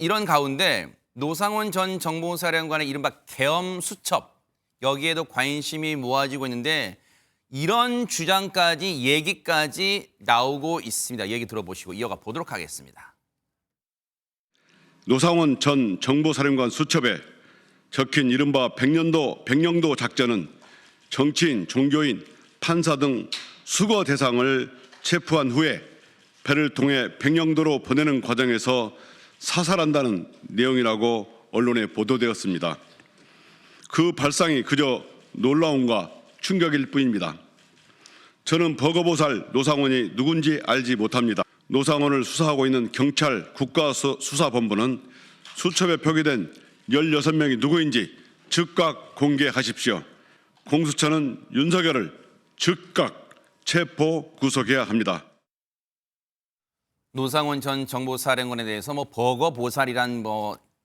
이런 가운데 노상원 전 정보사령관의 이른바 계엄 수첩 여기에도 관심이 모아지고 있는데 이런 주장까지 얘기까지 나오고 있습니다. 얘기 들어보시고 이어가 보도록 하겠습니다. 노상원 전 정보사령관 수첩에 적힌 이른바 백령도 작전은 정치인, 종교인, 판사 등 수거 대상을 체포한 후에 배를 통해 백령도로 보내는 과정에서 사살한다는 내용이라고 언론에 보도되었습니다. 그 발상이 그저 놀라움과 충격일 뿐입니다. 저는 버거보살 노상원이 누군지 알지 못합니다. 노상원을 수사하고 있는 경찰 국가수사본부는 수첩에 표기된 16명이 누구인지 즉각 공개하십시오. 공수처는 윤석열을 즉각 체포 구속해야 합니다. 노상원 전 정보사령관에 대해서 버거보살이란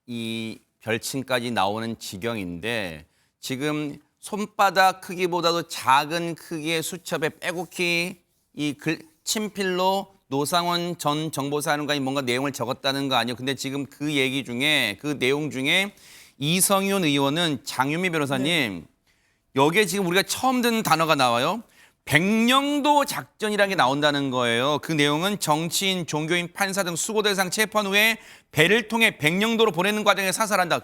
이 별칭까지 나오는 지경인데 지금 손바닥 크기보다도 작은 크기의 수첩에 빼곡히 이 친필로 노상원 전 정보사령관이 뭔가 내용을 적었다는 거 아니에요. 근데 지금 그 얘기 중에 그 내용 중에 이성윤 의원은 장유미 변호사님 여기에 지금 우리가 처음 듣는 단어가 나와요. 백령도 작전이라는 게 나온다는 거예요. 그 내용은 정치인, 종교인, 판사 등 수고 대상 체포한 후에 배를 통해 백령도로 보내는 과정에 사살한다.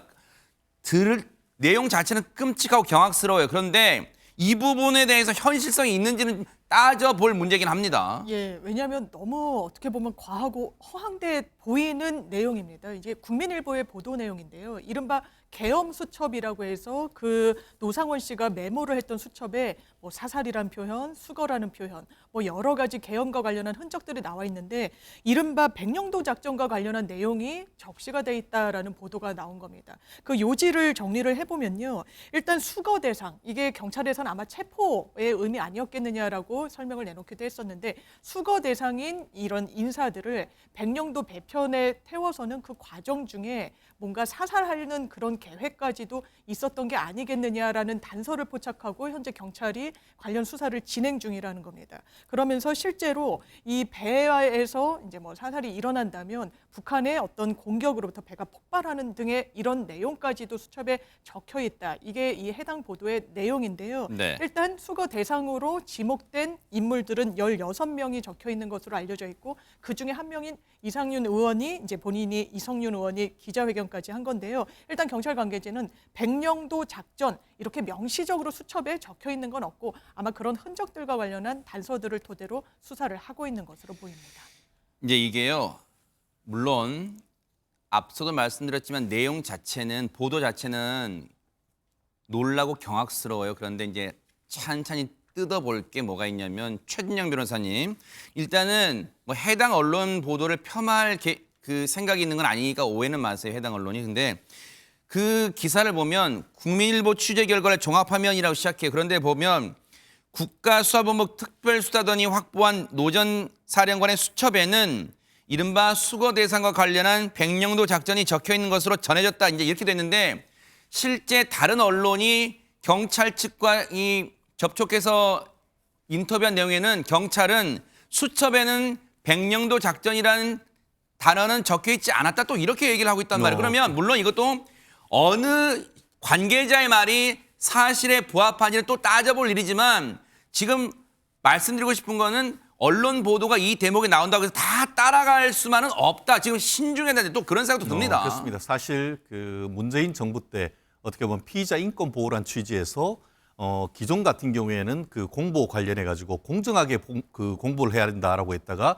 내용 자체는 끔찍하고 경악스러워요. 그런데 이 부분에 대해서 현실성이 있는지는 따져볼 문제긴 합니다. 예, 왜냐하면 너무 어떻게 보면 과하고 허황돼 보이는 내용입니다. 이제 국민일보의 보도 내용인데요. 이른바 계엄 수첩이라고 해서 그 노상원 씨가 메모를 했던 수첩에 사살이란 표현, 수거라는 표현, 여러 가지 계엄과 관련한 흔적들이 나와 있는데 이른바 백령도 작전과 관련한 내용이 적시가 돼 있다라는 보도가 나온 겁니다. 그 요지를 정리를 해보면요. 일단 수거 대상, 이게 경찰에서는 아마 체포의 의미 아니었겠느냐라고 설명을 내놓기도 했었는데 수거 대상인 이런 인사들을 백령도 배편에 태워서는 그 과정 중에 뭔가 사살하려는 그런 계획까지도 있었던 게 아니겠느냐라는 단서를 포착하고 현재 경찰이 관련 수사를 진행 중이라는 겁니다. 그러면서 실제로 이 배에서 이제 사살이 일어난다면 북한의 어떤 공격으로부터 배가 폭발하는 등의 이런 내용까지도 수첩에 적혀 있다. 이게 이 해당 보도의 내용인데요. 네. 일단 수거 대상으로 지목된 인물들은 16명이 적혀 있는 것으로 알려져 있고 그중에 한 명인 이상윤 의원이 이제 본인이 이성윤 의원이 기자회견까지 한 건데요. 일단 경찰 관계자는 백령도 작전 이렇게 명시적으로 수첩에 적혀 있는 건 없고 아마 그런 흔적들과 관련한 단서들을 토대로 수사를 하고 있는 것으로 보입니다. 이제 이게요. 물론 앞서도 말씀드렸지만 내용 자체는 보도 자체는 놀라고 경악스러워요. 그런데 이제 찬찬히 뜯어볼 게 뭐가 있냐면 최진영 변호사님 일단은 해당 언론 보도를 폄하할 그 생각이 있는 건 아니니까 오해는 마세요. 해당 언론이. 근데 그 기사를 보면 국민일보 취재 결과를 종합화면이라고 시작해요. 그런데 보면 국가수사본부 특별수사단이 확보한 노 전 사령관의 수첩에는 이른바 수거 대상과 관련한 백령도 작전이 적혀 있는 것으로 전해졌다. 이제 이렇게 됐는데 실제 다른 언론이 경찰 측과 접촉해서 인터뷰한 내용에는 경찰은 수첩에는 백령도 작전이라는 단어는 적혀 있지 않았다. 또 이렇게 얘기를 하고 있단 말이에요. 그러면 물론 이것도 어느 관계자의 말이 사실에 부합하는지는 또 따져볼 일이지만 지금 말씀드리고 싶은 거는 언론 보도가 이 대목에 나온다고 해서 다 따라갈 수만은 없다. 지금 신중해야 되는데 또 그런 생각도 듭니다. 그렇습니다. 사실 그 문재인 정부 때 어떻게 보면 피의자 인권 보호란 취지에서 기존 같은 경우에는 그 공보 관련해 가지고 공정하게 그 공보를 해야 된다라고 했다가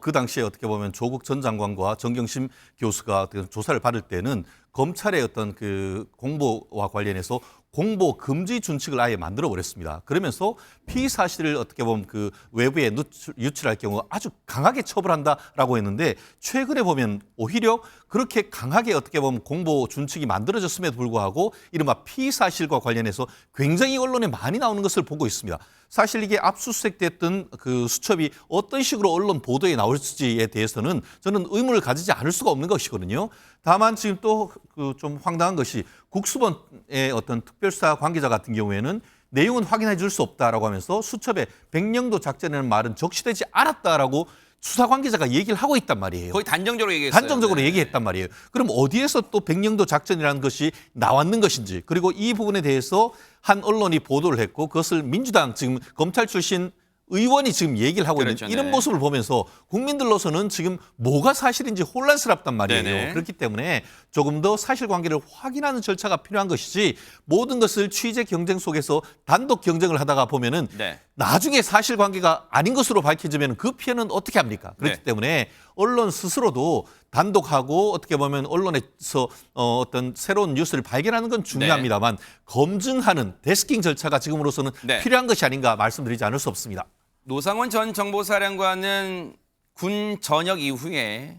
그 당시에 어떻게 보면 조국 전 장관과 정경심 교수가 어떻게 조사를 받을 때는 검찰의 어떤 그 공보와 관련해서 공보 금지 준칙을 아예 만들어 버렸습니다. 그러면서 피의 사실을 어떻게 보면 그 외부에 유출할 경우 아주 강하게 처벌한다라고 했는데 최근에 보면 오히려 그렇게 강하게 어떻게 보면 공보 준칙이 만들어졌음에도 불구하고 이른바 피의 사실과 관련해서 굉장히 언론에 많이 나오는 것을 보고 있습니다. 사실 이게 압수수색됐던 그 수첩이 어떤 식으로 언론 보도에 나올지에 대해서는 저는 의문을 가지지 않을 수가 없는 것이거든요. 다만 지금 또 그 좀 황당한 것이 국수본의 어떤 특별수사 관계자 같은 경우에는 내용은 확인해 줄 수 없다라고 하면서 수첩에 백령도 작전이라는 말은 적시되지 않았다라고 수사 관계자가 얘기를 하고 있단 말이에요. 거의 단정적으로 얘기했어요. 단정적으로 네. 얘기했단 말이에요. 그럼 어디에서 또 백령도 작전이라는 것이 나왔는 것인지, 그리고 이 부분에 대해서 한 언론이 보도를 했고 그것을 민주당 지금 검찰 출신 의원이 지금 얘기를 하고 그렇죠, 있는 이런 네. 모습을 보면서 국민들로서는 지금 뭐가 사실인지 혼란스럽단 말이에요. 네네. 그렇기 때문에 조금 더 사실관계를 확인하는 절차가 필요한 것이지, 모든 것을 취재 경쟁 속에서 단독 경쟁을 하다가 보면은 네. 나중에 사실관계가 아닌 것으로 밝혀지면 그 피해는 어떻게 합니까? 그렇기 네. 때문에 언론 스스로도 단독하고 어떻게 보면 언론에서 어떤 새로운 뉴스를 발견하는 건 중요합니다만 검증하는 데스킹 절차가 지금으로서는 네. 필요한 것이 아닌가 말씀드리지 않을 수 없습니다. 노상원 전 정보사령관은 군 전역 이후에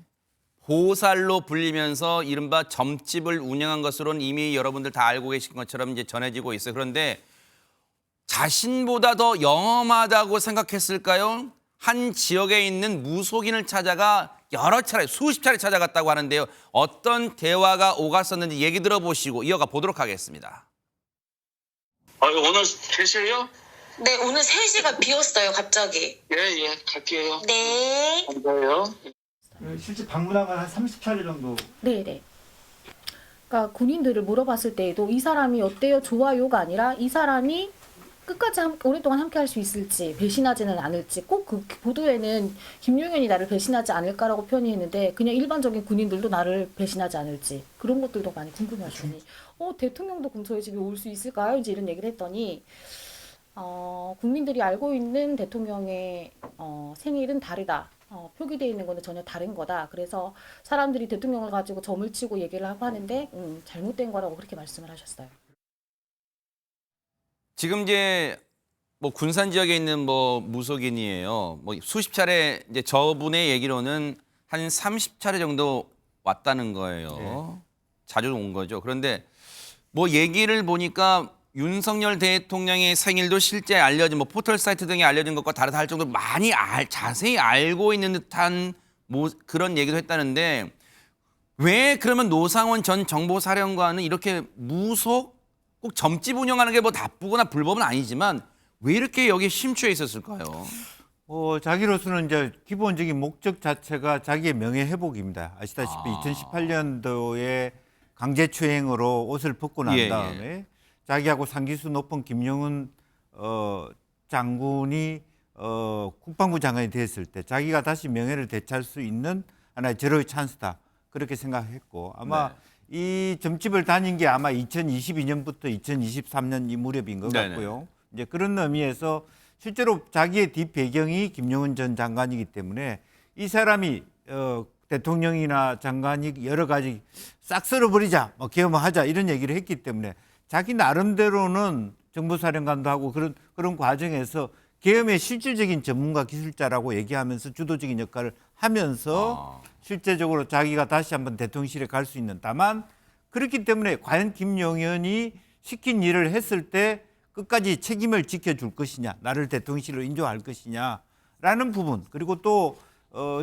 보살로 불리면서 이른바 점집을 운영한 것으로는 이미 여러분들 다 알고 계신 것처럼 이제 전해지고 있어요. 그런데 자신보다 더 영험하다고 생각했을까요? 한 지역에 있는 무속인을 찾아가 여러 차례, 수십 차례 찾아갔다고 하는데요. 어떤 대화가 오갔었는지 얘기 들어보시고 이어가 보도록 하겠습니다. 오늘 계세요? 네, 오늘 3시가 비었어요, 갑자기. 예, 갈게요. 네. 감사해요. 실제 방문한 건 한 30차례 정도. 네네. 그러니까 군인들을 물어봤을 때에도 이 사람이 어때요? 좋아요가 아니라 이 사람이 끝까지 오랫동안 함께 할 수 있을지, 배신하지는 않을지, 꼭 그 보도에는 김용현이 나를 배신하지 않을까라고 표현했는데 그냥 일반적인 군인들도 나를 배신하지 않을지, 그런 것들도 많이 궁금해하시니 대통령도 근처에 집에 올 수 있을까요? 이제 이런 얘기를 했더니 국민들이 알고 있는 대통령의 생일은 다르다. 표기되어 있는 거는 전혀 다른 거다. 그래서 사람들이 대통령을 가지고 점을 치고 얘기를 하고 하는데 잘못된 거라고 그렇게 말씀을 하셨어요. 지금 이제 뭐 군산 지역에 있는 뭐 무속인이에요. 뭐 수십 차례 이제 저분의 얘기로는 한 30차례 정도 왔다는 거예요. 자주 온 거죠. 그런데 뭐 얘기를 보니까 윤석열 대통령의 생일도 실제 알려진 뭐 포털 사이트 등에 알려진 것과 다르다 할 정도로 많이 자세히 알고 있는 듯한 뭐 그런 얘기도 했다는데, 왜 그러면 노상원 전 정보사령관은 이렇게 무속 꼭 점집 운영하는 게 뭐 나쁘거나 불법은 아니지만 왜 이렇게 여기 심취해 있었을까요? 자기로서는 이제 기본적인 목적 자체가 자기의 명예 회복입니다. 아시다시피 2018년도에 강제추행으로 옷을 벗고 난 예, 다음에 자기하고 상기수 높은 김영은 장군이 국방부 장관이 됐을 때 자기가 다시 명예를 되찾을 수 있는 하나의 절호의 찬스다, 그렇게 생각했고, 아마 이 점집을 다닌 게 아마 2022년부터 2023년 이 무렵인 것 네네. 같고요. 이제 그런 의미에서 실제로 자기의 뒷배경이 김용은 전 장관이기 때문에 이 사람이 대통령이나 장관이 여러 가지 싹 쓸어버리자, 뭐 계엄하자 이런 얘기를 했기 때문에 자기 나름대로는 정보사령관도 하고 그런 과정에서 계엄의 실질적인 전문가 기술자라고 얘기하면서 주도적인 역할을 하면서 실제적으로 자기가 다시 한번 대통령실에 갈 수 있는, 다만 그렇기 때문에 과연 김용현이 시킨 일을 했을 때 끝까지 책임을 지켜줄 것이냐, 나를 대통령실로 인조할 것이냐라는 부분, 그리고 또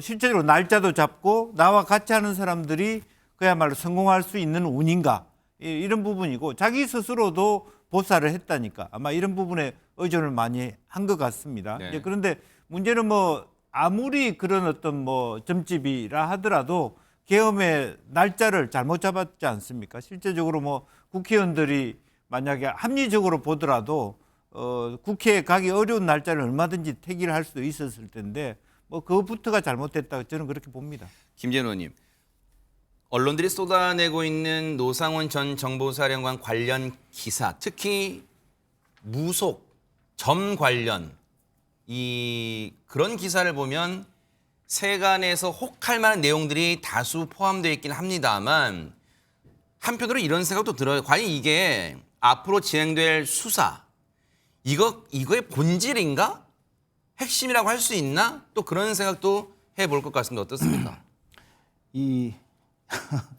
실제적으로 날짜도 잡고 나와 같이 하는 사람들이 그야말로 성공할 수 있는 운인가, 이런 부분이고, 자기 스스로도 보살을 했다니까 아마 이런 부분에 의존을 많이 한 것 같습니다. 네. 이제 그런데 문제는 뭐 아무리 그런 어떤 뭐 점집이라 하더라도 계엄의 날짜를 잘못 잡았지 않습니까? 실제적으로 뭐 국회의원들이 만약에 합리적으로 보더라도 국회에 가기 어려운 날짜를 얼마든지 택일을 할 수도 있었을 텐데 뭐 그것부터가 잘못됐다고 저는 그렇게 봅니다. 김재노 의원님, 언론들이 쏟아내고 있는 노상원 전 정보사령관 관련 기사, 특히 무속, 점 관련 그런 기사를 보면 세간에서 혹할 만한 내용들이 다수 포함되어 있긴 합니다만, 한편으로 이런 생각도 들어요. 과연 이게 앞으로 진행될 수사, 이거의 본질인가? 핵심이라고 할 수 있나? 또 그런 생각도 해볼 것 같습니다. 어떻습니까?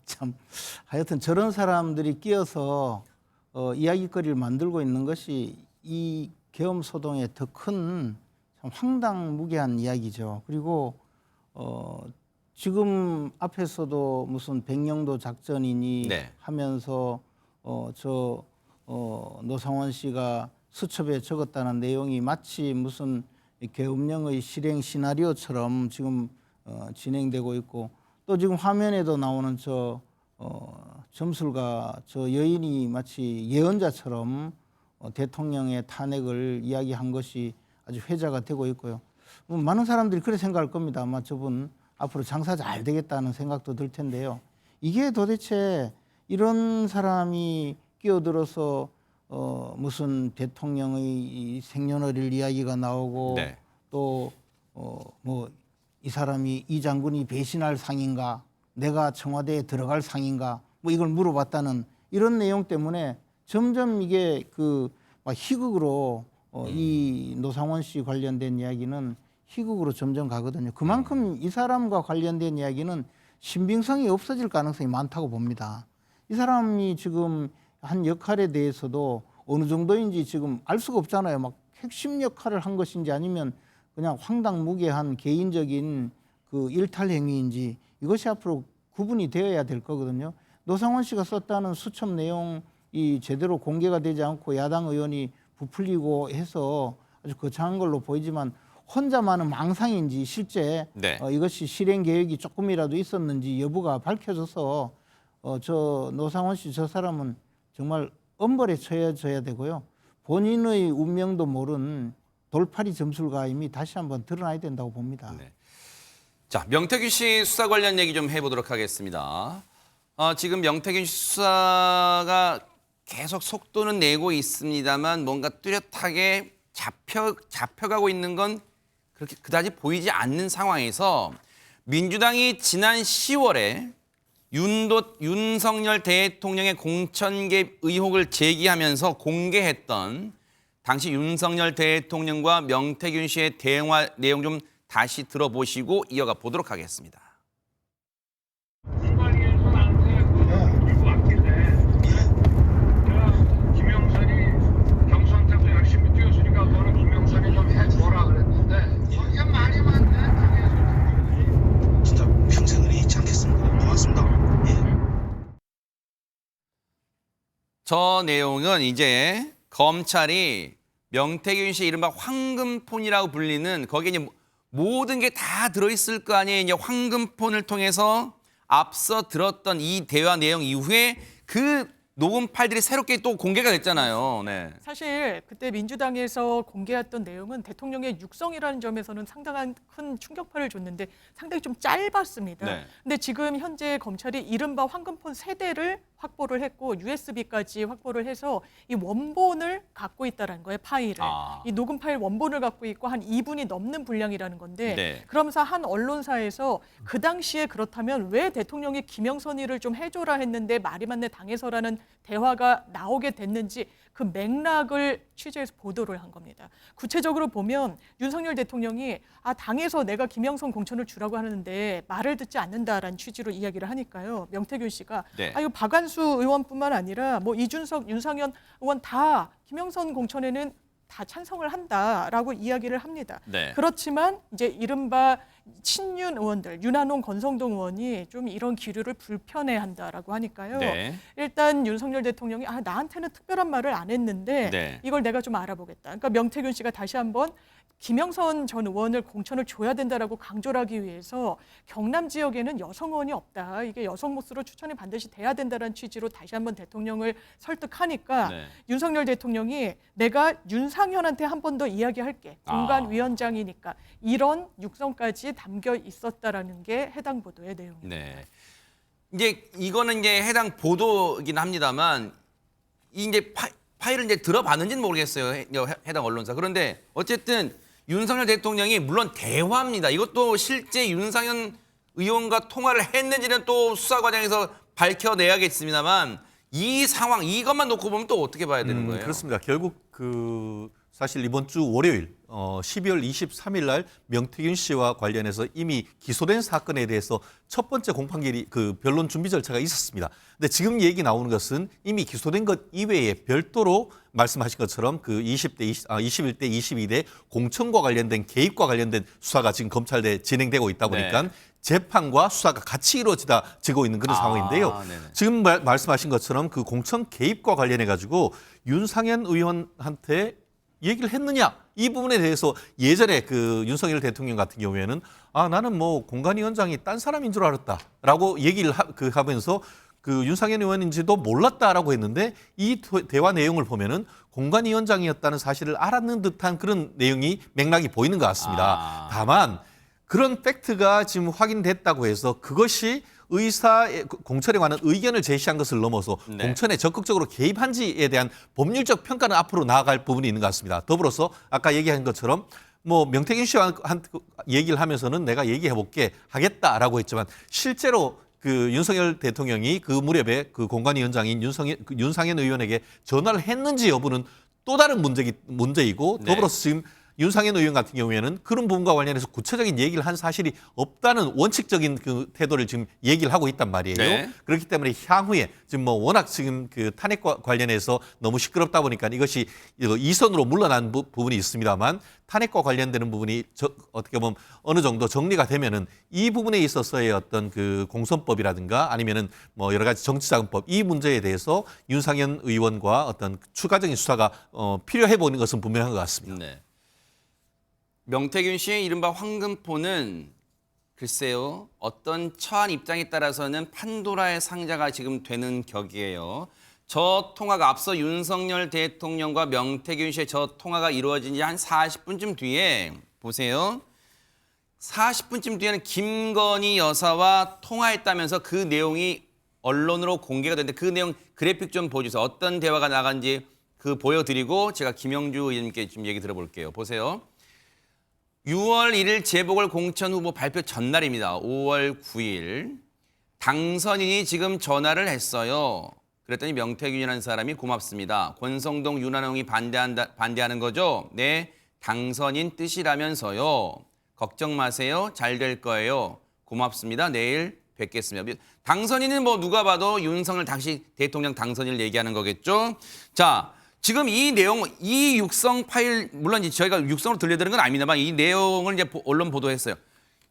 참 하여튼 저런 사람들이 끼어서 이야기거리를 만들고 있는 것이 이 계엄 소동의 더 큰 참 황당무계한 이야기죠. 그리고 지금 앞에서도 무슨 백령도 작전이니 네. 하면서 노상원 씨가 수첩에 적었다는 내용이 마치 무슨 이 계엄령의 실행 시나리오처럼 지금 진행되고 있고 또 지금 화면에도 나오는 점술가 저 여인이 마치 예언자처럼 대통령의 탄핵을 이야기한 것이 아주 회자가 되고 있고요. 많은 사람들이 그렇게 생각할 겁니다. 아마 저분 앞으로 장사 잘 되겠다는 생각도 들 텐데요. 이게 도대체 이런 사람이 끼어들어서 무슨 대통령의 이 생년월일 이야기가 나오고 네. 또 뭐 이 사람이 이 장군이 배신할 상인가 내가 청와대에 들어갈 상인가 뭐 이걸 물어봤다는 이런 내용 때문에 점점 이게 막 희극으로 이 노상원 씨 관련된 이야기는 희극으로 점점 가거든요. 그만큼 이 사람과 관련된 이야기는 신빙성이 없어질 가능성이 많다고 봅니다. 이 사람이 지금 한 역할에 대해서도 어느 정도인지 지금 알 수가 없잖아요. 막 핵심 역할을 한 것인지 아니면 그냥 황당무계한 개인적인 그 일탈 행위인지 이것이 앞으로 구분이 되어야 될 거거든요. 노상원 씨가 썼다는 수첩 내용이 제대로 공개가 되지 않고 야당 의원이 부풀리고 해서 아주 거창한 걸로 보이지만 혼자만은 망상인지 실제 네. 이것이 실행 계획이 조금이라도 있었는지 여부가 밝혀져서 저 노상원 씨 저 사람은 정말 엄벌에 처해져야 되고요. 본인의 운명도 모른 돌팔이 점술가임이 다시 한번 드러나야 된다고 봅니다. 네. 자, 명태균 씨 수사 관련 얘기 좀 해보도록 하겠습니다. 지금 명태균 씨 수사가 계속 속도는 내고 있습니다만 뭔가 뚜렷하게 잡혀가고 있는 건 그렇게 그다지 보이지 않는 상황에서 민주당이 지난 10월에 윤석열 대통령의 공천 개입 의혹을 제기하면서 공개했던 당시 윤석열 대통령과 명태균 씨의 대화 내용 좀 다시 들어보시고 이어가 보도록 하겠습니다. 공관위에서 나한테 그리고 왔길래 김영선이 경선 때도 열심히 뛰었으니까 너는 김영선이 좀 해줘라 그랬는데 거기에 말이 많네. 진짜 평생을 잊지 않겠습니다. 고맙습니다. 예. 저 내용은 이제 검찰이 명태균 씨 이른바 황금폰이라고 불리는 거기에 이제 모든 게 다 들어있을 거 아니에요. 이제 황금폰을 통해서 앞서 들었던 이 대화 내용 이후에 그 녹음 파일들이 새롭게 또 공개가 됐잖아요. 네. 사실 그때 민주당에서 공개했던 내용은 대통령의 육성이라는 점에서는 상당한 큰 충격파를 줬는데 상당히 좀 짧았습니다. 네. 근데 지금 현재 검찰이 이른바 황금폰 세대를 확보를 했고 USB까지 확보를 해서 이 원본을 갖고 있다는 거예요, 파일을. 이 녹음 파일 원본을 갖고 있고 한 2분이 넘는 분량이라는 건데 네. 그러면서 한 언론사에서 그 당시에 그렇다면 왜 대통령이 김영선이를 좀 해줘라 했는데 말이 맞네 당해서라는 대화가 나오게 됐는지 그 맥락을 취재해서 보도를 한 겁니다. 구체적으로 보면 윤석열 대통령이 당에서 내가 김영선 공천을 주라고 하는데 말을 듣지 않는다라는 취지로 이야기를 하니까요. 명태균 씨가 네. 이거 박완수 의원뿐만 아니라 뭐 이준석, 윤상현 의원 다 김영선 공천에는 다 찬성을 한다라고 이야기를 합니다. 네. 그렇지만 이제 이른바 친윤 의원들, 윤한홍, 권성동 의원이 좀 이런 기류를 불편해한다라고 하니까요. 네. 일단 윤석열 대통령이 나한테는 특별한 말을 안 했는데 네. 이걸 내가 좀 알아보겠다. 그러니까 명태균 씨가 다시 한번 김영선 전 의원을 공천을 줘야 된다라고 강조를 하기 위해서 경남 지역에는 여성 의원이 없다. 이게 여성 모스로 추천이 반드시 돼야 된다는 취지로 다시 한번 대통령을 설득하니까 네. 윤석열 대통령이 내가 윤상현한테 한 번 더 이야기할게. 공관위원장이니까 이런 육성까지 담겨 있었다라는 게 해당 보도의 내용입니다. 네. 이제 이거는 이제 해당 보도이긴 합니다만 이제 파일을 이제 들어봤는지는 모르겠어요. 해당 언론사. 그런데 어쨌든 윤석열 대통령이 물론 대화입니다. 이것도 실제 윤상현 의원과 통화를 했는지는 또 수사 과정에서 밝혀내야겠습니다만 이 상황 이것만 놓고 보면 또 어떻게 봐야 되는 거예요? 그렇습니다. 결국 사실 이번 주 월요일 12월 23일 날 명태균 씨와 관련해서 이미 기소된 사건에 대해서 첫 번째 공판결의 변론 준비 절차가 있었습니다. 근데 지금 얘기 나오는 것은 이미 기소된 것 이외에 별도로 말씀하신 것처럼 21대, 22대 공천과 관련된 개입과 관련된 수사가 지금 검찰에 진행되고 있다 보니까 네. 재판과 수사가 같이 이루어지고 있는 그런 상황인데요. 네네. 지금 말씀하신 것처럼 그 공천 개입과 관련해 가지고 윤상현 의원한테 얘기를 했느냐? 이 부분에 대해서 예전에 그 윤석열 대통령 같은 경우에는 나는 뭐 공관위원장이 딴 사람인 줄 알았다라고 얘기를 하면서 그 윤상현 의원인지도 몰랐다라고 했는데 이 대화 내용을 보면은 공관위원장이었다는 사실을 알았는 듯한 그런 내용이 맥락이 보이는 것 같습니다. 다만 그런 팩트가 지금 확인됐다고 해서 그것이 공천에 관한 의견을 제시한 것을 넘어서 네. 공천에 적극적으로 개입한지에 대한 법률적 평가는 앞으로 나아갈 부분이 있는 것 같습니다. 더불어서 아까 얘기한 것처럼 뭐 명태균 씨와 얘기를 하면서는 내가 얘기해볼게 하겠다라고 했지만 실제로 그 윤석열 대통령이 그 무렵에 그 공관위원장인 윤상현 의원에게 전화를 했는지 여부는 또 다른 문제이고 네. 더불어서 지금 윤상현 의원 같은 경우에는 그런 부분과 관련해서 구체적인 얘기를 한 사실이 없다는 원칙적인 그 태도를 지금 얘기를 하고 있단 말이에요. 네. 그렇기 때문에 향후에 지금 뭐 워낙 지금 그 탄핵과 관련해서 너무 시끄럽다 보니까 이것이 이선으로 물러난 부분이 있습니다만 탄핵과 관련되는 부분이 어떻게 보면 어느 정도 정리가 되면은 이 부분에 있어서의 어떤 그 공선법이라든가 아니면은 뭐 여러 가지 정치자금법 이 문제에 대해서 윤상현 의원과 어떤 추가적인 수사가 필요해 보이는 것은 분명한 것 같습니다. 네. 명태균 씨의 이른바 황금포는 글쎄요, 어떤 처한 입장에 따라서는 판도라의 상자가 지금 되는 격이에요. 저 통화가 앞서 윤석열 대통령과 명태균 씨의 저 통화가 이루어진 지 한 40분쯤 뒤에 보세요. 40분쯤 뒤에는 김건희 여사와 통화했다면서 그 내용이 언론으로 공개가 됐는데 그 내용 그래픽 좀 보여주세요. 어떤 대화가 나간지 그 보여드리고 제가 김영주 의원님께 좀 얘기 들어볼게요. 보세요. 6월 1일 재보궐공천 후보 발표 전날입니다. 5월 9일. 당선인이 지금 전화를 했어요. 그랬더니 명태균이라는 사람이 고맙습니다. 권성동, 윤한홍이 반대하는 거죠? 네, 당선인 뜻이라면서요. 걱정 마세요. 잘 될 거예요. 고맙습니다. 내일 뵙겠습니다. 당선인은 뭐 누가 봐도 윤석열 당시 대통령 당선인을 얘기하는 거겠죠? 자, 지금 이 내용, 이 육성 파일, 물론 저희가 육성으로 들려드리는 건 아닙니다만 이 내용을 이제 언론 보도했어요.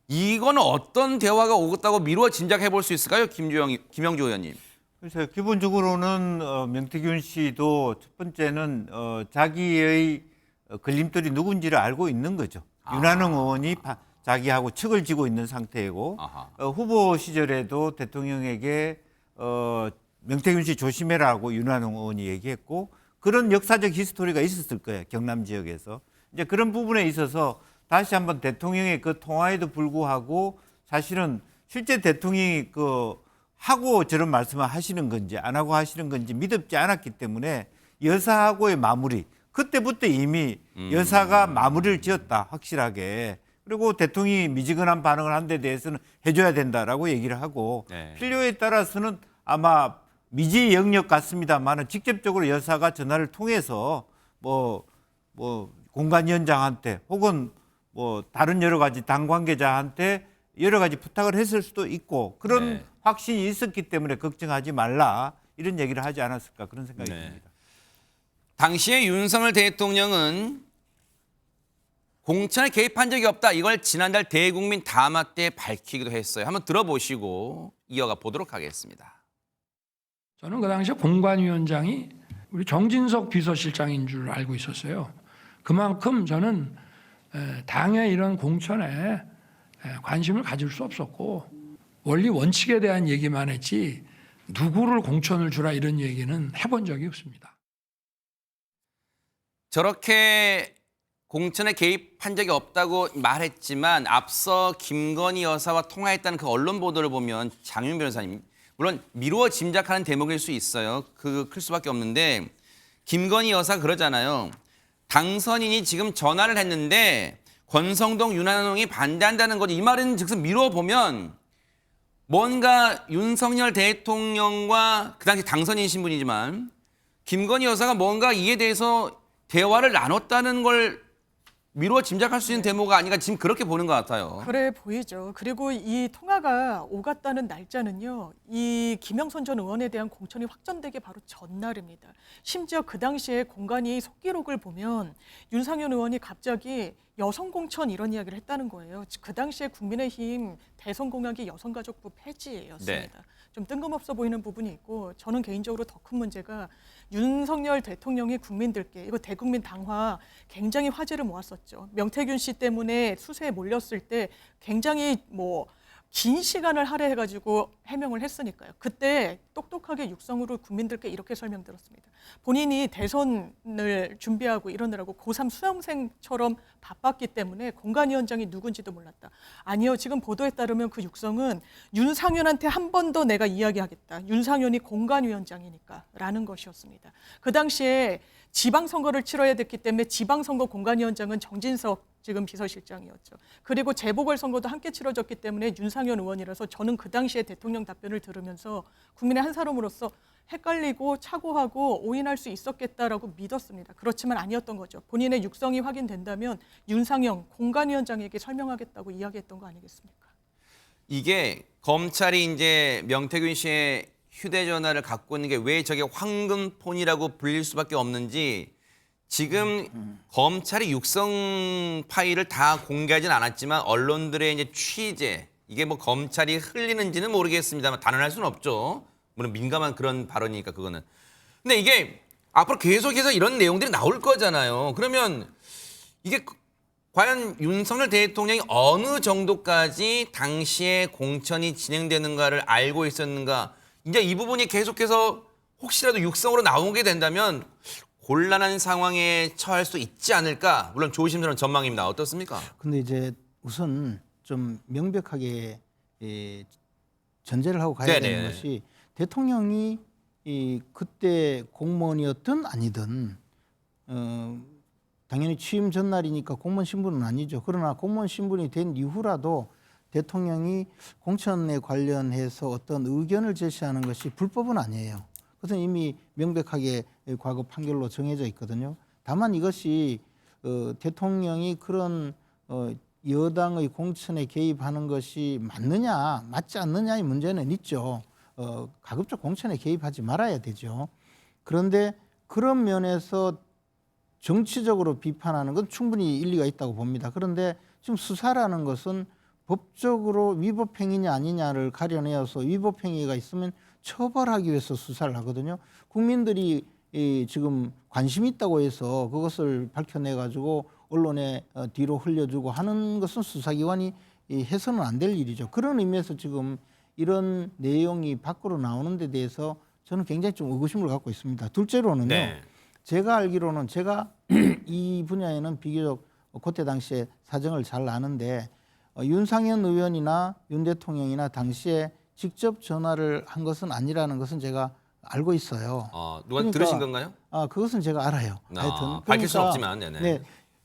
이거는 어떤 대화가 오갔다고 미루어 짐작해 볼 수 있을까요? 김영주 의원님. 그래서 기본적으로는 명태균 씨도 첫 번째는 자기의 걸림돌이 누군지를 알고 있는 거죠. 윤한홍 의원이 자기하고 척을 지고 있는 상태이고 후보 시절에도 대통령에게 명태균 씨 조심해라고 윤한홍 의원이 얘기했고 그런 역사적 히스토리가 있었을 거예요. 경남 지역에서. 이제 그런 부분에 있어서 다시 한번 대통령의 그 통화에도 불구하고 사실은 실제 대통령이 하고 저런 말씀을 하시는 건지 안 하고 하시는 건지 믿었지 않았기 때문에 여사하고의 마무리. 그때부터 이미 여사가 마무리를 지었다. 확실하게. 그리고 대통령이 미지근한 반응을 한 데 대해서는 해줘야 된다라고 얘기를 하고 네. 필요에 따라서는 아마 미지 영역 같습니다만은 직접적으로 여사가 전화를 통해서 뭐 공관위원장한테 혹은 뭐 다른 여러 가지 당 관계자한테 여러 가지 부탁을 했을 수도 있고 그런 네. 확신이 있었기 때문에 걱정하지 말라 이런 얘기를 하지 않았을까 그런 생각이 네. 듭니다. 당시에 윤석열 대통령은 공천에 개입한 적이 없다. 이걸 지난달 대국민 담화 때 밝히기도 했어요. 한번 들어보시고 이어가 보도록 하겠습니다. 저는 그 당시에 공관위원장이 우리 정진석 비서실장인 줄 알고 있었어요. 그만큼 저는 당의 이런 공천에 관심을 가질 수 없었고 원리 원칙에 대한 얘기만 했지 누구를 공천을 주라 이런 얘기는 해본 적이 없습니다. 저렇게 공천에 개입한 적이 없다고 말했지만 앞서 김건희 여사와 통화했다는 그 언론 보도를 보면 장윤 변호사님 물론 미루어 짐작하는 대목일 수 있어요. 클 수밖에 없는데 김건희 여사가 그러잖아요. 당선인이 지금 전화를 했는데 권성동, 윤한홍이 반대한다는 거지. 이 말은 즉슨 미루어 보면 뭔가 윤석열 대통령과 그 당시 당선인이신 분이지만 김건희 여사가 뭔가 이에 대해서 대화를 나눴다는 걸 미루어 짐작할 수 있는 대목이 아닌가 지금 그렇게 보는 것 같아요. 그래 보이죠. 그리고 이 통화가 오갔다는 날짜는요. 이 김영선 전 의원에 대한 공천이 확정되기 바로 전날입니다. 심지어 그 당시에 공관위 속기록을 보면 윤상현 의원이 갑자기 여성 공천 이런 이야기를 했다는 거예요. 그 당시에 국민의힘 대선 공약이 여성가족부 폐지였습니다. 네. 좀 뜬금없어 보이는 부분이 있고 저는 개인적으로 더 큰 문제가 윤석열 대통령이 국민들께 이거 대국민 당화 굉장히 화제를 모았었죠. 명태균 씨 때문에 수세에 몰렸을 때 굉장히 긴 시간을 할애해가지고 해명을 했으니까요. 그때 똑똑하게 육성으로 국민들께 이렇게 설명드렸습니다. 본인이 대선을 준비하고 이러느라고 고3 수험생처럼 바빴기 때문에 공관위원장이 누군지도 몰랐다. 아니요. 지금 보도에 따르면 그 육성은 윤상현한테 한 번 더 내가 이야기하겠다. 윤상현이 공관위원장이니까 라는 것이었습니다. 그 당시에 지방선거를 치러야 됐기 때문에 지방선거 공관위원장은 정진석 지금 비서실장이었죠. 그리고 재보궐선거도 함께 치러졌기 때문에 윤상현 의원이라서 저는 그 당시에 대통령 답변을 들으면서 국민의 한 사람으로서 헷갈리고 착오하고 오인할 수 있었겠다라고 믿었습니다. 그렇지만 아니었던 거죠. 본인의 육성이 확인된다면 윤상현 공관위원장에게 설명하겠다고 이야기했던 거 아니겠습니까? 이게 검찰이 이제 명태균 씨의 휴대전화를 갖고 있는 게 왜 저게 황금폰이라고 불릴 수밖에 없는지 지금 검찰이 육성 파일을 다 공개하진 않았지만 언론들의 이제 취재 이게 검찰이 흘리는지는 모르겠습니다만 단언할 수는 없죠. 물론 민감한 그런 발언이니까 그거는. 근데 이게 앞으로 계속해서 이런 내용들이 나올 거잖아요. 그러면 이게 과연 윤석열 대통령이 어느 정도까지 당시에 공천이 진행되는가를 알고 있었는가. 이제 이 부분이 계속해서 혹시라도 육성으로 나오게 된다면 곤란한 상황에 처할 수 있지 않을까. 물론 조심스러운 전망입니다. 어떻습니까? 근데 이제 우선 좀 명백하게 전제를 하고 가야 네네. 되는 것이 대통령이 그때 공무원이었든 아니든 당연히 취임 전날이니까 공무원 신분은 아니죠. 그러나 공무원 신분이 된 이후라도 대통령이 공천에 관련해서 어떤 의견을 제시하는 것이 불법은 아니에요. 그것은 이미 명백하게 과거 판결로 정해져 있거든요. 다만 이것이 대통령이 그런 여당의 공천에 개입하는 것이 맞느냐 맞지 않느냐의 문제는 있죠. 가급적 공천에 개입하지 말아야 되죠. 그런데 그런 면에서 정치적으로 비판하는 건 충분히 일리가 있다고 봅니다. 그런데 지금 수사라는 것은 법적으로 위법행위냐 아니냐를 가려내어서 위법행위가 있으면 처벌하기 위해서 수사를 하거든요. 국민들이 지금 관심이 있다고 해서 그것을 밝혀내가지고 언론에 뒤로 흘려주고 하는 것은 수사기관이 해서는 안 될 일이죠. 그런 의미에서 지금 이런 내용이 밖으로 나오는 데 대해서 저는 굉장히 좀 의구심을 갖고 있습니다. 둘째로는요. 네. 제가 알기로는 제가 이 분야에는 비교적 그때 당시에 사정을 잘 아는데 윤상현 의원이나 윤 대통령이나 당시에 직접 전화를 한 것은 아니라는 것은 제가 알고 있어요. 누가 들으신 건가요? 그것은 제가 알아요. 하여튼 밝힐 수는 그러니까, 없지만. 네네. 네,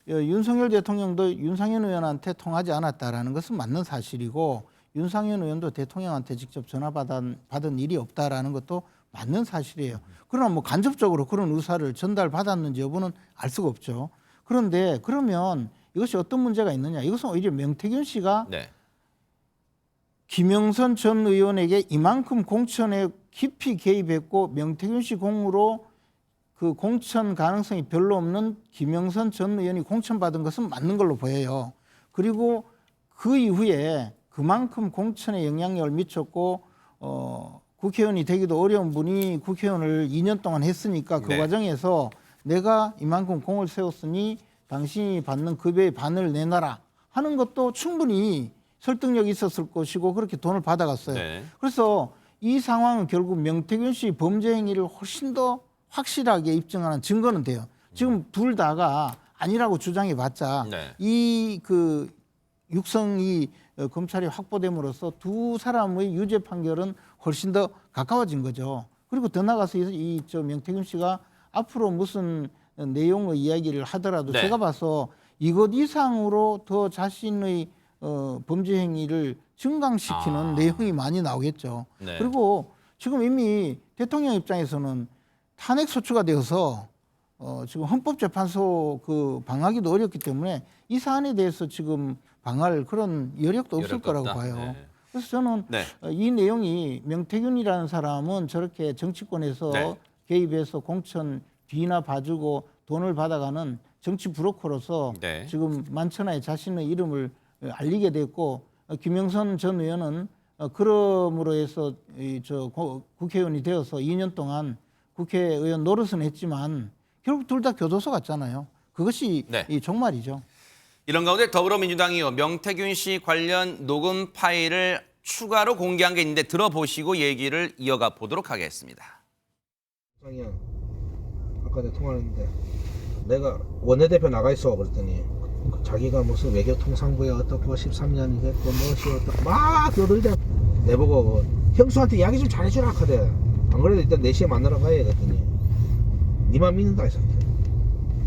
윤석열 대통령도 윤상현 의원한테 통하지 않았다라는 것은 맞는 사실이고 윤상현 의원도 대통령한테 직접 전화 받은 일이 없다라는 것도 맞는 사실이에요. 그러나 간접적으로 그런 의사를 전달받았는지 여부는 알 수가 없죠. 그런데 그러면 이것이 어떤 문제가 있느냐? 이것은 오히려 명태균 씨가 네. 김영선 전 의원에게 이만큼 공천에 깊이 개입했고 명태균 씨 공으로 그 공천 가능성이 별로 없는 김영선 전 의원이 공천받은 것은 맞는 걸로 보여요. 그리고 그 이후에 그만큼 공천에 영향력을 미쳤고 국회의원이 되기도 어려운 분이 국회의원을 2년 동안 했으니까 그 네. 과정에서 내가 이만큼 공을 세웠으니 당신이 받는 급여의 반을 내놔라 하는 것도 충분히 설득력이 있었을 것이고 그렇게 돈을 받아갔어요. 네. 그래서 이 상황은 결국 명태균 씨 범죄 행위를 훨씬 더 확실하게 입증하는 증거는 돼요. 지금 둘 다가 아니라고 주장해봤자 네. 이 그 육성이 검찰이 확보됨으로써 두 사람의 유죄 판결은 훨씬 더 가까워진 거죠. 그리고 더 나가서 저 명태균 씨가 앞으로 무슨 내용의 이야기를 하더라도 네. 제가 봐서 이것 이상으로 더 자신의 범죄 행위를 증강시키는 내용이 많이 나오겠죠. 네. 그리고 지금 이미 대통령 입장에서는 탄핵 소추가 되어서 지금 헌법재판소 그 방하기도 어렵기 때문에 이 사안에 대해서 지금 방할 그런 여력도 없을 여력도 거라고 없다. 봐요. 네. 그래서 저는 네. 이 내용이 명태균이라는 사람은 저렇게 정치권에서 네. 개입해서 공천 뒤나 봐주고 돈을 받아가는 정치 브로커로서 네. 지금 만천하에 자신의 이름을 알리게 됐고 김영선 전 의원은 그러므로 해서 국회의원이 되어서 2년 동안 국회의원 노릇은 했지만 결국 둘 다 교도소 갔잖아요. 그것이 네. 이 종말이죠. 이런 가운데 더불어민주당이요. 명태균 씨 관련 녹음 파일을 추가로 공개한 게 있는데 들어보시고 얘기를 이어가 보도록 하겠습니다. 장이야, 아까 내가 통화를 했는데 내가 원내대표 나가 있어 그랬더니 자기가 무슨 외교통상부에 어떻고 13년이 됐고 무엇이 어떻고 막 떠들자 내보고 형수한테 이야기 좀 잘해주라 하거든. 안 그래도 일단 4시에 만나러 가야 그랬더니 니만 믿는다 했었대.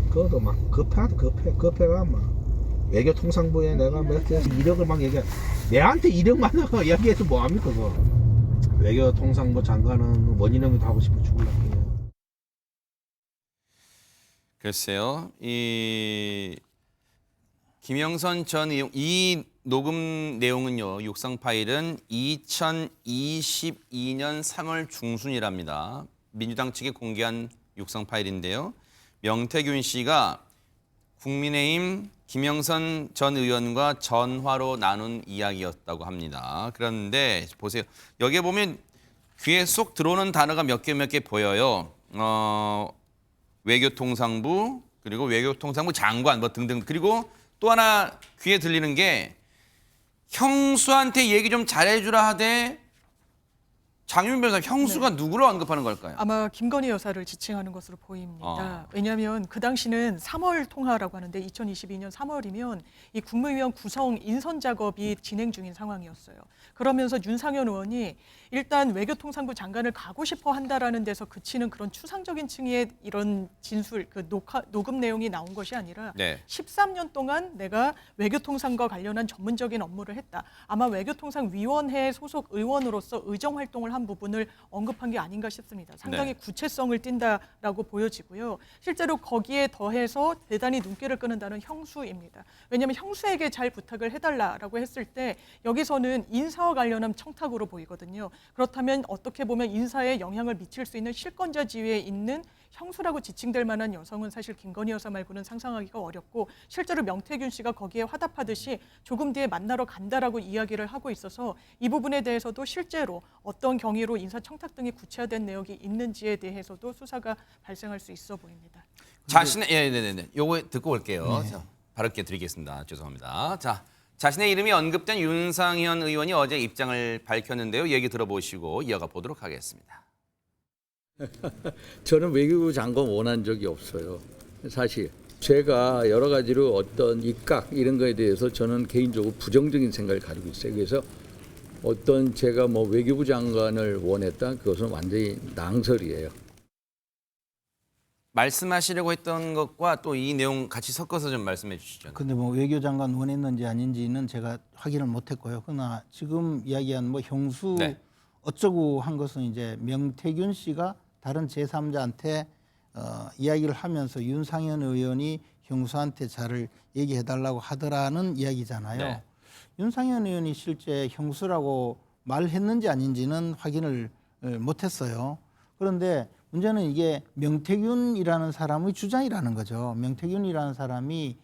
그것도 막 급해가 막 외교통상부에 내가 몇 개에서 이력을 막 얘기해. 내한테 이력만 이야기해서 뭐합니까 그거. 외교통상부 장관은 원인형도 하고 싶어 죽을라고. 글쎄요. 이 김영선 전 의원 이 녹음 내용은요. 육성 파일은 2022년 3월 중순이랍니다. 민주당 측이 공개한 육성 파일인데요. 명태균 씨가 국민의힘 김영선 전 의원과 전화로 나눈 이야기였다고 합니다. 그런데 보세요. 여기에 보면 귀에 쏙 들어오는 단어가 몇 개 보여요. 외교통상부 그리고 외교통상부 장관 뭐 등등 그리고 또 하나 귀에 들리는 게 형수한테 얘기 좀 잘해주라 하되 장윤 변호사 형수가 누구를 언급하는 걸까요? 아마 김건희 여사를 지칭하는 것으로 보입니다. 왜냐하면 그 당시는 3월 통화라고 하는데 2022년 3월이면 이 국무위원 구성 인선 작업이 진행 중인 상황이었어요. 그러면서 윤상현 의원이 일단 외교통상부 장관을 가고 싶어 한다라는 데서 그치는 그런 추상적인 층의 이런 진술, 그 녹음 내용이 나온 것이 아니라 네. 13년 동안 내가 외교통상과 관련한 전문적인 업무를 했다. 아마 외교통상위원회 소속 의원으로서 의정 활동을 한 부분을 언급한 게 아닌가 싶습니다. 상당히 네. 구체성을 띈다라고 보여지고요. 실제로 거기에 더해서 대단히 눈길을 끄는 단어는 형수입니다. 왜냐하면 형수에게 잘 부탁을 해달라라고 했을 때 여기서는 인사와 관련한 청탁으로 보이거든요. 그렇다면 어떻게 보면 인사에 영향을 미칠 수 있는 실권자 지위에 있는 형수라고 지칭될 만한 여성은 사실 김건희 여사 말고는 상상하기가 어렵고 실제로 명태균 씨가 거기에 화답하듯이 조금 뒤에 만나러 간다라고 이야기를 하고 있어서 이 부분에 대해서도 실제로 어떤 경위로 인사청탁 등이 구체화된 내역이 있는지에 대해서도 수사가 발생할 수 있어 보입니다. 자신의 네네네. 요거 듣고 올게요. 자, 발언께 드리겠습니다. 죄송합니다. 자, 자신의 이름이 언급된 윤상현 의원이 어제 입장을 밝혔는데요. 얘기 들어보시고 이어가 보도록 하겠습니다. 저는 외교부 장관 원한 적이 없어요. 사실 제가 여러 가지로 어떤 입각 이런 거에 대해서 저는 개인적으로 부정적인 생각을 가지고 있어요. 그래서 어떤 제가 뭐 외교부 장관을 원했다 그것은 완전히 낭설이에요. 말씀하시려고 했던 것과 또 이 내용 같이 섞어서 좀 말씀해 주시죠. 근데 뭐 외교장관 원했는지 아닌지는 제가 확인을 못했고요. 그러나 지금 이야기한 뭐 형수 네. 어쩌고 한 것은 이제 명태균 씨가 다른 제3자한테 이야기를 하면서 윤상현 의원이 형수한테 잘 얘기해달라고 하더라는 이야기잖아요. 네. 윤상현 의원이 실제 형수라고 말했는지 아닌지는 확인을 못했어요. 그런데 문제는 이게 명태균이라는 사람의 주장이라는 거죠. 명태균이라는 사람이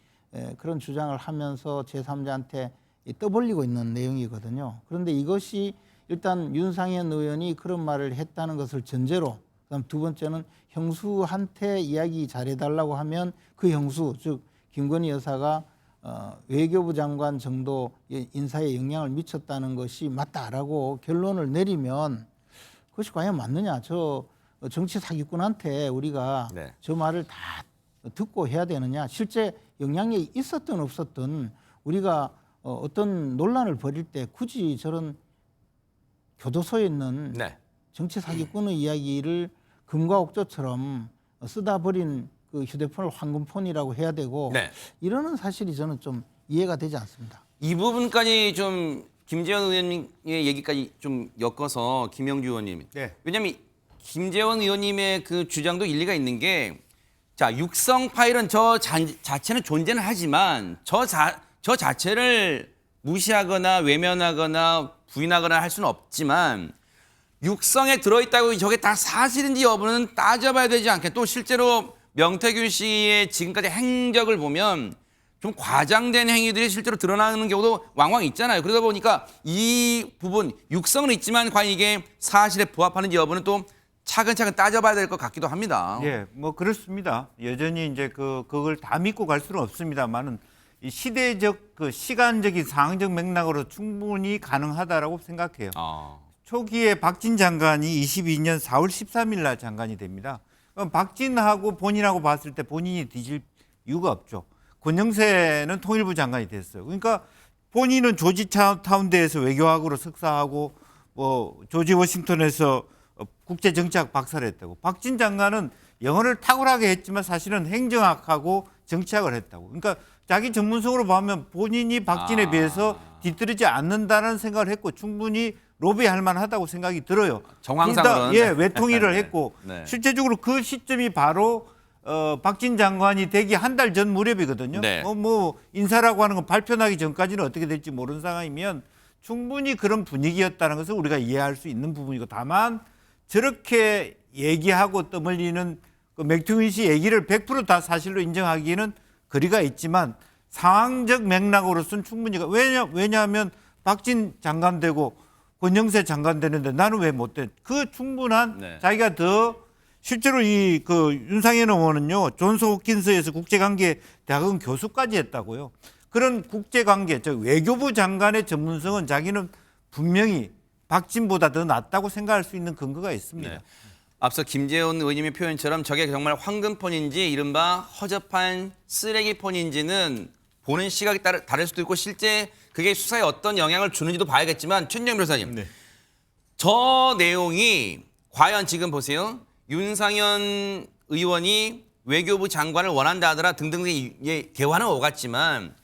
그런 주장을 하면서 제3자한테 떠벌리고 있는 내용이거든요. 그런데 이것이 일단 윤상현 의원이 그런 말을 했다는 것을 전제로 그다음 두 번째는 형수한테 이야기 잘해달라고 하면 그 형수 즉 김건희 여사가 외교부 장관 정도 인사에 영향을 미쳤다는 것이 맞다라고 결론을 내리면 그것이 과연 맞느냐. 저 정치 사기꾼한테 우리가 네. 저 말을 다 듣고 해야 되느냐. 실제 영향력이 있었든 없었든 우리가 어떤 논란을 벌일 때 굳이 저런 교도소에 있는 네. 정치 사기꾼의 이야기를 금과 옥조처럼 쓰다 버린 그 휴대폰을 황금폰이라고 해야 되고 네. 이러는 사실이 저는 좀 이해가 되지 않습니다. 이 부분까지 좀 김재원 의원님의 얘기까지 좀 엮어서 김영주 의원님. 네. 왜냐하면 김재원 의원님의 그 주장도 일리가 있는 게 자, 육성 파일은 저 자체는 존재는 하지만 저 자체를 무시하거나 외면하거나 부인하거나 할 수는 없지만 육성에 들어있다고 저게 다 사실인지 여부는 따져봐야 되지 않겠. 또 실제로 명태균 씨의 지금까지 행적을 보면 좀 과장된 행위들이 실제로 드러나는 경우도 왕왕 있잖아요. 그러다 보니까 이 부분 육성은 있지만 과연 이게 사실에 부합하는지 여부는 또 차근차근 따져봐야 될 것 같기도 합니다. 예, 뭐 그렇습니다. 여전히 이제 그걸 다 믿고 갈 수는 없습니다만은 이 시대적 그 시간적인 상황적 맥락으로 충분히 가능하다라고 생각해요. 초기에 박진 장관이 22년 4월 13일 날 장관이 됩니다. 그럼 박진하고 본인하고 봤을 때 본인이 뒤질 이유가 없죠. 권영세는 통일부 장관이 됐어요. 그러니까 본인은 조지타운대에서 외교학으로 석사하고 뭐 조지 워싱턴에서 국제정치학 박사를 했다고. 박진 장관은 영어를 탁월하게 했지만 사실은 행정학하고 정치학을 했다고. 그러니까 자기 전문성으로 보면 본인이 박진에 비해서 뒤떨어지지 않는다는 생각을 했고 충분히 로비할 만하다고 생각이 들어요. 정황상으로는. 예, 외통일을 했고 네. 실제적으로 그 시점이 바로 박진 장관이 되기 한 달 전 무렵이거든요. 네. 뭐 인사라고 하는 건 발표나기 전까지는 어떻게 될지 모르는 상황이면 충분히 그런 분위기였다는 것을 우리가 이해할 수 있는 부분이고 다만 저렇게 얘기하고 떠벌리는 그 맥퉁인 씨 얘기를 100% 다 사실로 인정하기에는 거리가 있지만 상황적 맥락으로서는 충분히 왜냐하면 박진 장관 되고 권영세 장관 되는데 나는 왜 못 돼? 그 충분한 네. 자기가 더 실제로 이 그 윤상현 의원은요 존스 홉킨스에서 국제관계 대학원 교수까지 했다고요. 그런 국제관계 즉 외교부 장관의 전문성은 자기는 분명히 박진보다 더 낫다고 생각할 수 있는 근거가 있습니다. 네. 앞서 김재원 의원님의 표현처럼 저게 정말 황금폰인지 이른바 허접한 쓰레기폰인지는 보는 시각이 다를 수도 있고 실제 그게 수사에 어떤 영향을 주는지도 봐야겠지만 최진영 변호사님 네. 저 내용이 과연 지금 보세요. 윤상현 의원이 외교부 장관을 원한다 하더라 등등 대화는 오갔지만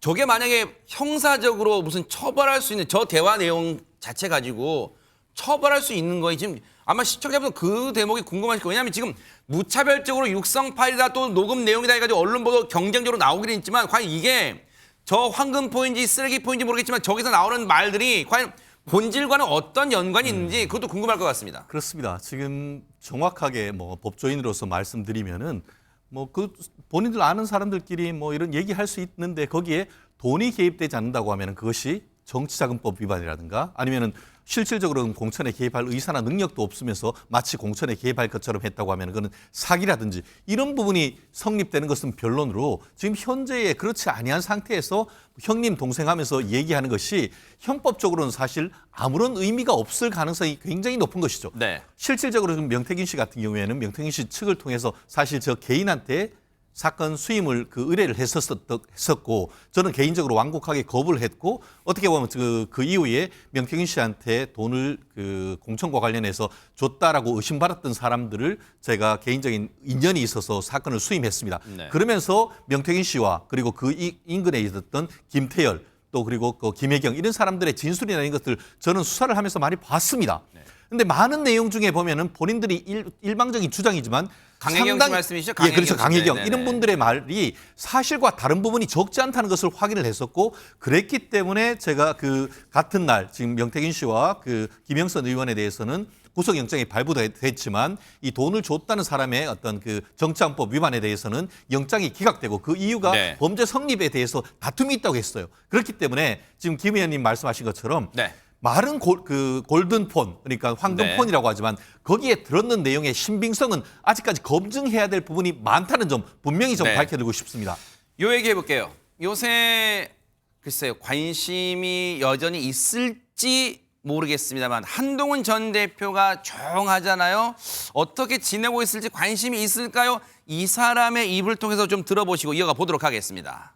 저게 만약에 형사적으로 무슨 처벌할 수 있는 저 대화 내용 자체 가지고 처벌할 수 있는 거에 지금 아마 시청자분들 그 대목이 궁금하실 거예요. 왜냐하면 지금 무차별적으로 육성 파일이다 또 녹음 내용이다 해가지고 언론 보도 경쟁적으로 나오긴 있지만 과연 이게 저 황금포인지 쓰레기포인지 모르겠지만 저기서 나오는 말들이 과연 본질과는 어떤 연관이 있는지 그것도 궁금할 것 같습니다. 그렇습니다. 지금 정확하게 뭐 법조인으로서 말씀드리면은 뭐 그 본인들 아는 사람들끼리 뭐 이런 얘기할 수 있는데 거기에 돈이 개입되지 않는다고 하면은 그것이 정치자금법 위반이라든가 아니면은 실질적으로 공천에 개입할 의사나 능력도 없으면서 마치 공천에 개입할 것처럼 했다고 하면 그건 사기라든지 이런 부분이 성립되는 것은 변론으로 지금 현재의 그렇지 아니한 상태에서 형님 동생 하면서 얘기하는 것이 형법적으로는 사실 아무런 의미가 없을 가능성이 굉장히 높은 것이죠. 네. 실질적으로 지금 명태균 씨 같은 경우에는 명태균 씨 측을 통해서 사실 저 개인한테 사건 수임을 그 의뢰를 했었고 저는 개인적으로 완곡하게 거부를 했고 어떻게 보면 그 이후에 명태균 씨한테 돈을 그 공천과 관련해서 줬다라고 의심받았던 사람들을 제가 개인적인 인연이 있어서 사건을 수임했습니다. 네. 그러면서 명태균 씨와 그리고 그 인근에 있었던 김태열 또 그리고 그 김혜경 이런 사람들의 진술이나 이런 것들 저는 수사를 하면서 많이 봤습니다. 근데 많은 내용 중에 보면은 본인들이 일방적인 주장이지만 강혜경 씨 말씀이시죠? 예, 그렇죠. 강혜경. 네네네. 이런 분들의 말이 사실과 다른 부분이 적지 않다는 것을 확인을 했었고 그랬기 때문에 제가 그 같은 날 지금 명태균 씨와 그 김영선 의원에 대해서는 구속영장이 발부됐지만 이 돈을 줬다는 사람의 어떤 그 정치안법 위반에 대해서는 영장이 기각되고 그 이유가 네. 범죄 성립에 대해서 다툼이 있다고 했어요. 그렇기 때문에 지금 김 의원님 말씀하신 것처럼 네. 말은 골든폰, 그러니까 황금폰이라고 하지만 거기에 들었는 내용의 신빙성은 아직까지 검증해야 될 부분이 많다는 점 분명히 좀 네. 밝혀드리고 싶습니다. 요 얘기 해볼게요. 요새 글쎄요 관심이 여전히 있을지 모르겠습니다만 한동훈 전 대표가 조용하잖아요. 어떻게 지내고 있을지 관심이 있을까요? 이 사람의 입을 통해서 좀 들어보시고 이어가 보도록 하겠습니다.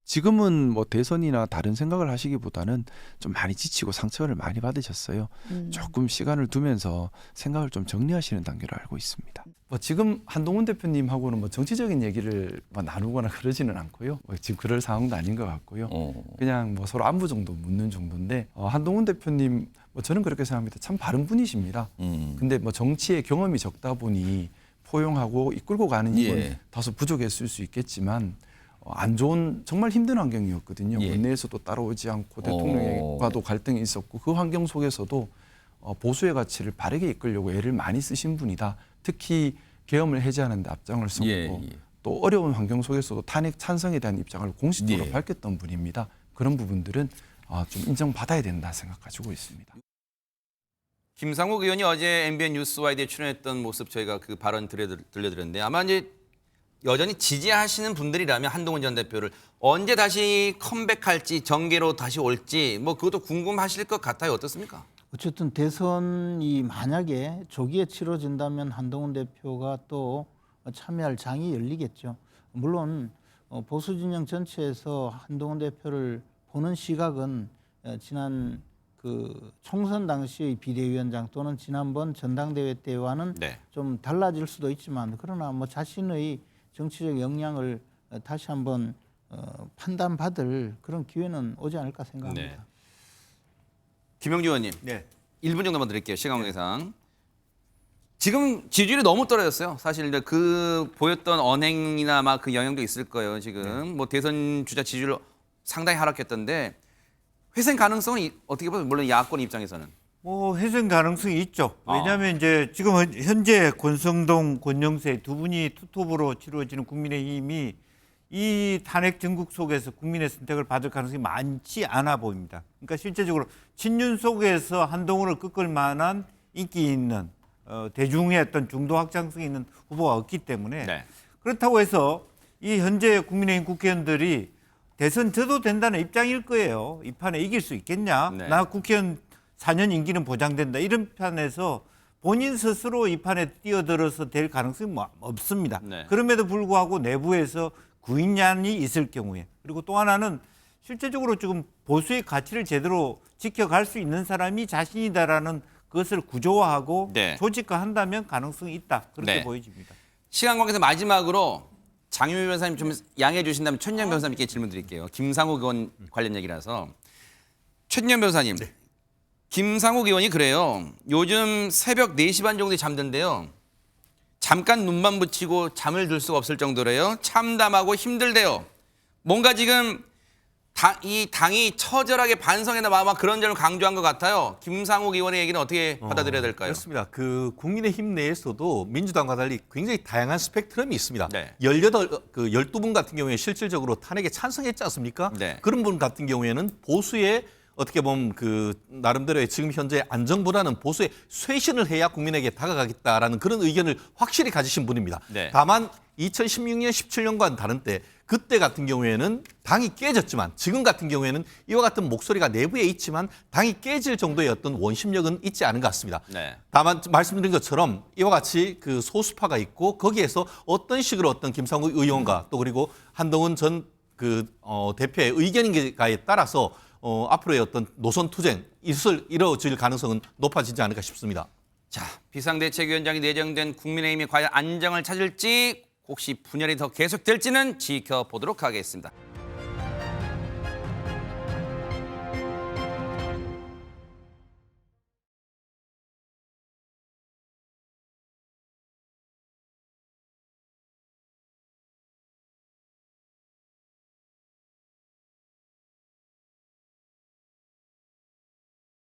지금은 뭐 대선이나 다른 생각을 하시기보다는 좀 많이 지치고 상처를 많이 받으셨어요. 조금 시간을 두면서 생각을 좀 정리하시는 단계로 알고 있습니다. 뭐 지금 한동훈 대표님하고는 뭐 정치적인 얘기를 뭐 나누거나 그러지는 않고요. 뭐 지금 그럴 상황도 아닌 것 같고요. 그냥 뭐 서로 안부 정도 묻는 정도인데 한동훈 대표님 뭐 저는 그렇게 생각합니다. 참 바른 분이십니다. 근데 뭐 정치에 경험이 적다 보니 포용하고 이끌고 가는 힘은 다소 부족했을 수 있겠지만 안 좋은 정말 힘든 환경이었거든요. 원내에서도 따라오지 않고 대통령과도 갈등이 있었고 그 환경 속에서도 보수의 가치를 바르게 이끌려고 애를 많이 쓰신 분이다. 특히 계엄을 해제하는 데 앞장을 섰고 또 어려운 환경 속에서도 탄핵 찬성에 대한 입장을 공식적으로 네. 밝혔던 분입니다. 그런 부분들은 좀 인정받아야 된다 생각 가지고 있습니다. 김상욱 의원이 어제 MBN 뉴스와이드에 출연했던 모습 저희가 그 발언 들려드렸는데 아마 이제 여전히 지지하시는 분들이라면 한동훈 전 대표를 언제 다시 컴백할지 정계로 다시 올지 뭐 그것도 궁금하실 것 같아요. 어떻습니까? 어쨌든 대선이 만약에 조기에 치러진다면 한동훈 대표가 또 참여할 장이 열리겠죠. 물론 보수 진영 전체에서 한동훈 대표를 보는 시각은 지난 그 총선 당시의 비대위원장 또는 지난번 전당대회 때와는 네. 좀 달라질 수도 있지만 그러나 뭐 자신의 정치적 역량을 다시 한번 판단받을 그런 기회는 오지 않을까 생각합니다. 네. 김영주 의원님, 네. 1분 정도만 드릴게요. 시간 관계상. 지금 지지율이 너무 떨어졌어요. 사실 이제 그 보였던 언행이나 막 그 영향도 있을 거예요. 지금 뭐 대선 주자 지지율 상당히 하락했던데 회생 가능성은 어떻게 보면 물론 야권 입장에서는 뭐 회생 가능성이 있죠. 왜냐하면 이제 지금 현재 권성동, 권영세 두 분이 투톱으로 치루어지는 국민의힘이 이 탄핵 정국 속에서 국민의 선택을 받을 가능성이 많지 않아 보입니다. 그러니까 실제적으로 친윤 속에서 한동훈을 꺾을 만한 인기 있는 대중의 어떤 중도 확장성이 있는 후보가 없기 때문에 네. 그렇다고 해서 이 현재 국민의힘 국회의원들이 대선 져도 된다는 입장일 거예요. 이 판에 이길 수 있겠냐? 네. 나 국회의원 4년 임기는 보장된다. 이런 판에서 본인 스스로 이 판에 뛰어들어서 될 가능성이 없습니다. 네. 그럼에도 불구하고 내부에서 구인난이 있을 경우에 그리고 또 하나는 실제적으로 지금 보수의 가치를 제대로 지켜갈 수 있는 사람이 자신이다라는 그것을 구조화하고 네. 조직화한다면 가능성이 있다. 그렇게 네. 보여집니다. 시간 관계에서 마지막으로 장유미 변호사님 좀 양해해 주신다면 최진영 변호사님께 질문 드릴게요. 김상욱 의원 관련 얘기라서. 최진영 변호사님, 김상욱 의원이 그래요. 요즘 새벽 4시 반 정도에 잠든대요. 잠깐 눈만 붙이고 잠을 들 수가 없을 정도래요. 참담하고 힘들대요. 뭔가 지금 이 당이 처절하게 반성해나 막 그런 점을 강조한 것 같아요. 김상욱 의원의 얘기는 어떻게 받아들여야 될까요? 그렇습니다. 그 국민의힘 내에서도 민주당과 달리 굉장히 다양한 스펙트럼이 있습니다. 네. 12분 같은 경우에 실질적으로 탄핵에 찬성했지 않습니까? 네. 그런 분 같은 경우에는 보수의 어떻게 보면 그 나름대로의 지금 현재 안정보다는 보수의 쇄신을 해야 국민에게 다가가겠다라는 그런 의견을 확실히 가지신 분입니다. 네. 다만 2016년, 17년과는 다른 때 그때 같은 경우에는 당이 깨졌지만 지금 같은 경우에는 이와 같은 목소리가 내부에 있지만 당이 깨질 정도의 어떤 원심력은 있지 않은 것 같습니다. 네. 다만 말씀드린 것처럼 이와 같이 그 소수파가 있고 거기에서 어떤 식으로 어떤 김상욱 의원과 또 그리고 한동훈 전 대표의 의견인가에 따라서 앞으로의 어떤 노선 투쟁 이루어질 가능성은 높아지지 않을까 싶습니다. 자, 비상대책위원장이 내정된 국민의힘이 과연 안정을 찾을지 혹시 분열이 더 계속될지는 지켜보도록 하겠습니다.